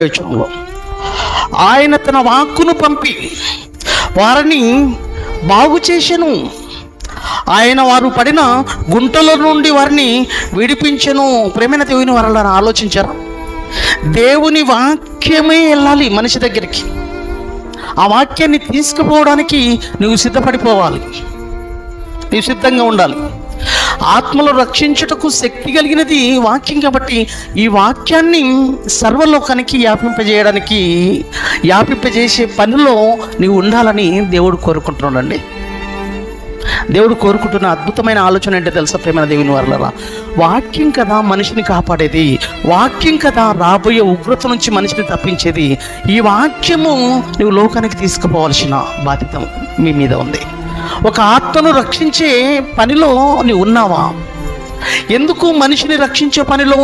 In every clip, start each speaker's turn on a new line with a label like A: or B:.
A: వచనంలో ఆయన తన వాక్కును పంపి వారిని బాగు చేసెను. ఆయన వారు పడిన గుంటల నుండి వారిని విడిపించెను. ప్రేమైన దేవుని వారలారా, ఆలోచించారా? దేవుని వాక్యమే వెళ్ళాలి మనిషి దగ్గరికి. ఆ వాక్యాన్ని తీసుకుపోవడానికి నువ్వు సిద్ధపడిపోవాలి, నీవు సిద్ధంగా ఉండాలి. ఆత్మలు రక్షించుటకు శక్తి కలిగినది వాక్యం కాబట్టి ఈ వాక్యాన్ని సర్వలోకానికి వ్యాపింపజేసే పనిలో నీవు ఉండాలని దేవుడు కోరుకుంటున్నాడండి. దేవుడు కోరుకుంటున్న అద్భుతమైన ఆలోచన ఏంటో తెలుసా ప్రేమైన దేవుని వారలారా? వాక్యం కదా మనిషిని కాపాడేది, వాక్యం కదా రాబోయే ఉగ్రత నుంచి మనిషిని తప్పించేది. ఈ వాక్యము నువ్వు లోకానికి తీసుకుపోవాల్సిన బాధ్యత మీ మీద ఉంది. ఒక ఆత్మను రక్షించే పనిలో నీవు ఉన్నావా? ఎందుకు మనిషిని రక్షించే పనిలో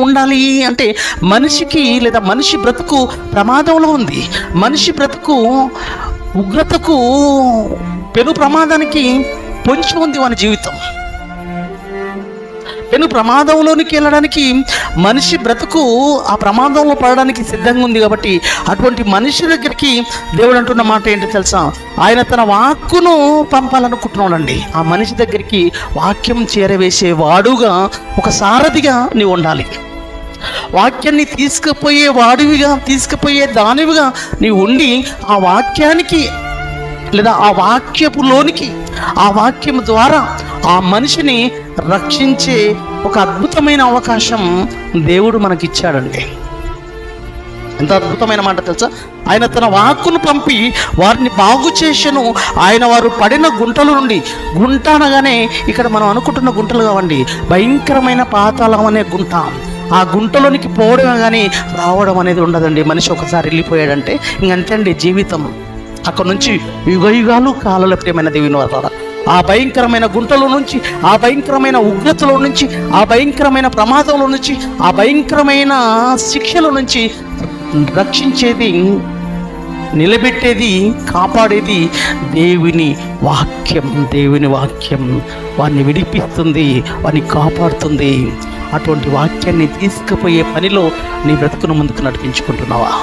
A: ఉండాలి అంటే, మనిషికి లేదా మనిషి బ్రతుకు ప్రమాదంలో ఉంది. మనిషి బ్రతుకు ఉగ్రతకు, పెను ప్రమాదానికి పొంచి ఉంది వాని జీవితం. పెను ప్రమాదంలోనికి వెళ్ళడానికి మనిషి బ్రతుకు ఆ ప్రమాదంలో పడడానికి సిద్ధంగా ఉంది. కాబట్టి అటువంటి మనిషి దగ్గరికి దేవుడు అంటున్న మాట ఏంటి తెలుసా? ఆయన తన వాక్కును పంపాలనుకుంటున్నాడండి. ఆ మనిషి దగ్గరికి వాక్యం చేరవేసే వాడుగా, ఒక సారథిగా నీవు ఉండాలి. వాక్యాన్ని తీసుకుపోయే దానివిగా నీవు ఉండి ఆ వాక్యానికి లేదా ఆ వాక్యపులోనికి, ఆ వాక్యం ద్వారా ఆ మనిషిని రక్షించే ఒక అద్భుతమైన అవకాశం దేవుడు మనకిచ్చాడండి. ఎంత అద్భుతమైన మాట తెలుసా? ఆయన తన వాక్కును పంపి వారిని బాగు చేసెను. ఆయన వారు పడిన గుంటల నుండి, గుంట అనగానే ఇక్కడ మనం అనుకుంటున్న గుంటలు కావండి, భయంకరమైన పాతాళం అనే గుంట. ఆ గుంటలోనికి పోవడం కానీ రావడం అనేది ఉండదండి. మనిషి ఒకసారి వెళ్ళిపోయాడంటే ఇంకంతే అండి జీవితం. అక్కడ నుంచి యుగయుగాలు కాలాల ప్రియమైన దేవుని వారలారా, ఆ భయంకరమైన గుంటలో నుంచి, ఆ భయంకరమైన ఉగ్రతలో నుంచి, ఆ భయంకరమైన ప్రమాదంలో నుంచి, ఆ భయంకరమైన శిక్షల నుంచి రక్షించేది, నిలబెట్టేది, కాపాడేది దేవుని వాక్యం. దేవుని వాక్యం వారిని విడిపిస్తుంది, వారిని కాపాడుతుంది. అటువంటి వాక్యాన్ని తీసుకుపోయే పనిలో నీ బ్రతుకును ముందుకు నడిపించుకుంటున్నావా?